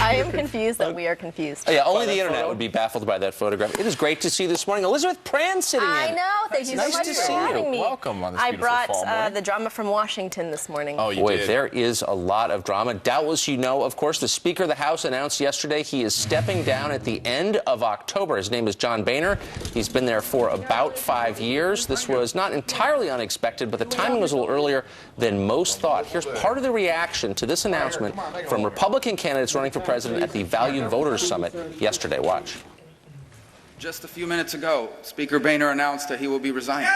I am confused that we are confused. Oh, yeah, only the internet would be baffled by that photograph. It is great to see you this morning. Elizabeth Pran sitting in. I know. Thank you so much for having me. Welcome on this I beautiful fall morning. brought the drama from Washington this morning. Oh, you Boy, did. there is a lot of drama. Doubtless you know, of course, the Speaker of the House announced yesterday he is stepping down at the end of October. His name is John Boehner. He's been there for about 5 years. This was not entirely unexpected, but the timing was a little earlier than most thought. Here's part of the reaction to this announcement from Republican candidates running for president at the Valued Voters Summit yesterday. Watch. Just a few minutes ago, Speaker Boehner announced that he will be resigning.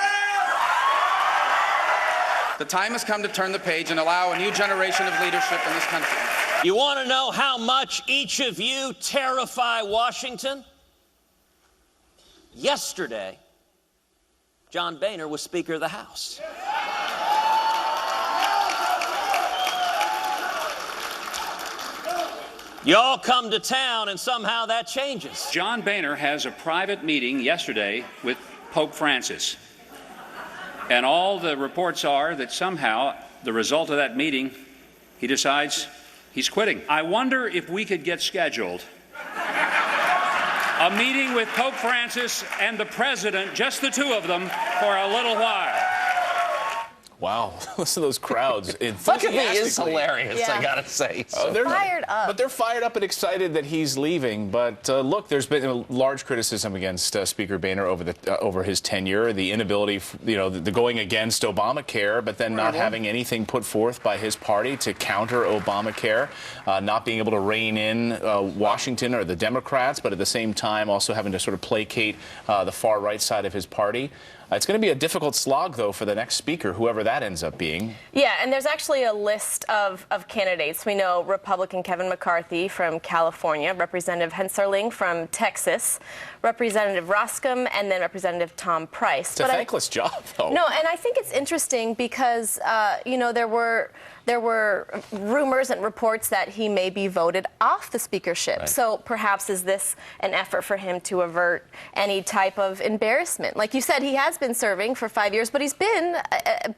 The time has come to turn the page and allow a new generation of leadership in this country. You want to know how much each of you terrify Washington? Yesterday, John Boehner was Speaker of the House. You all come to town, and somehow that changes. John Boehner has a private meeting yesterday with Pope Francis. And all the reports are that somehow, the result of that meeting, he decides he's quitting. I wonder if we could get scheduled a meeting with Pope Francis and the President, just the two of them, for a little while. Wow, listen to those crowds. Huckabee is hilarious, Yeah. I gotta say. They're fired up. But they're fired up and excited that he's leaving. But look, there's been a large criticism against Speaker Boehner over his tenure, the inability, the going against Obamacare, but then not having anything put forth by his party to counter Obamacare, not being able to rein in Washington or the Democrats, but at the same time also having to sort of placate the far right side of his party. It's going to be a difficult slog, though, for the next speaker, whoever that ends up being. Yeah, and there's actually a list of candidates. We know Republican Kevin McCarthy from California, Representative Hensarling from Texas, Representative Roscom, and then Representative Tom Price. It's a thankless job, though. No, and I think it's interesting because, there were rumors and reports that he may be voted off the speakership. Right. So perhaps is this an effort for him to avert any type of embarrassment? Like you said, he has been serving for 5 years, but he's been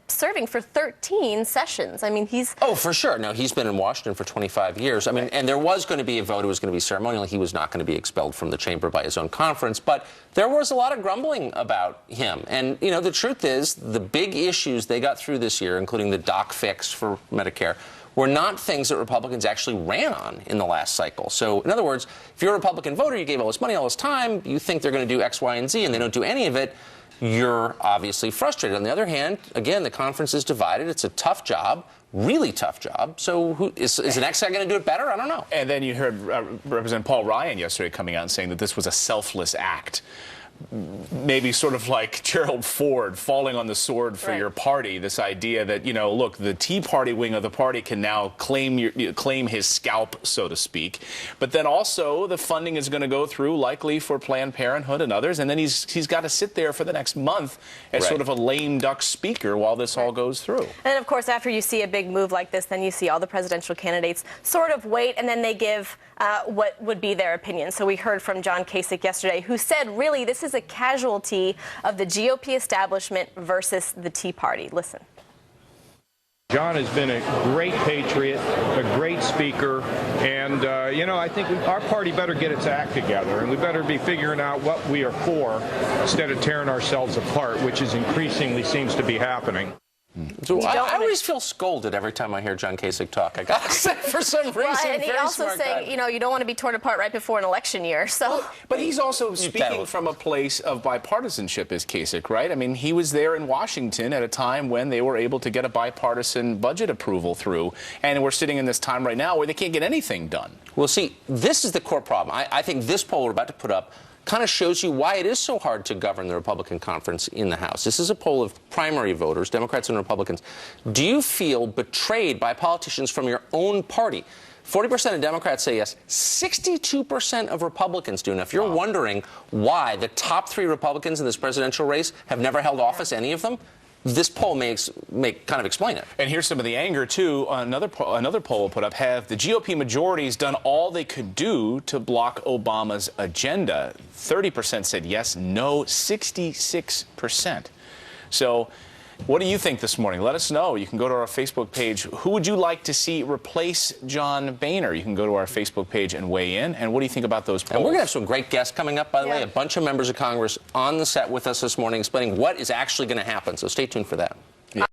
serving for 13 sessions. I mean, he's... Oh, for sure. No, he's been in Washington for 25 years. I mean, and there was going to be a vote. It was going to be ceremonial. He was not going to be expelled from the chamber by his own conference. But there was a lot of grumbling about him. And, the truth is, the big issues they got through this year, including the doc fix for Medicare, were not things that Republicans actually ran on in the last cycle. So, in other words, if you're a Republican voter, you gave all this money all this time, you think they're going to do X, Y, and Z, and they don't do any of it, you're obviously frustrated. On the other hand, again, the conference is divided. It's a tough job. Really tough job. So is the next guy going to do it better? I don't know. And then you heard Representative Paul Ryan yesterday coming out and saying that this was a selfless act. Maybe sort of like Gerald Ford falling on the sword for your party. This idea that, look, the Tea Party wing of the party can now claim his scalp, so to speak. But then also the funding is going to go through likely for Planned Parenthood and others. And then he's got to sit there for the next month as sort of a lame duck speaker while this all goes through. And, of course, after you see a big move like this, then you see all the presidential candidates sort of wait, and then they give what would be their opinion. So we heard from John Kasich yesterday, who said, really, this is a casualty of the GOP establishment versus the Tea Party. Listen. John has been a great patriot, a great speaker, and, I think our party better get its act together, and we better be figuring out what we are for instead of tearing ourselves apart, which is increasingly seems to be happening. So I always feel scolded every time I hear John Kasich talk. I gotta say, for some reason. Well, and he also saying, you don't want to be torn apart right before an election year. So, but he's also speaking from a place of bipartisanship, as Kasich, right? I mean, he was there in Washington at a time when they were able to get a bipartisan budget approval through, and we're sitting in this time right now where they can't get anything done. Well, see, this is the core problem. I think this poll we're about to put up kind of shows you why it is so hard to govern the Republican conference in the House. This is a poll of primary voters, Democrats and Republicans. Do you feel betrayed by politicians from your own party? 40% of Democrats say yes. 62% of Republicans do. Now, if you're wondering why the top 3 Republicans in this presidential race have never held office, any of them, this poll may kind of explain it. And here's some of the anger, too. Another poll we'll put up. Have the GOP majorities done all they could do to block Obama's agenda? 30% said yes, no, 66%. So What do you think this morning? Let us know. You can go to our Facebook page. Who would you like to see replace John Boehner? You can go to our Facebook page and weigh in. And what do you think about those polls? And we're going to have some great guests coming up, by the way. A bunch of members of Congress on the set with us this morning explaining what is actually going to happen. So stay tuned for that.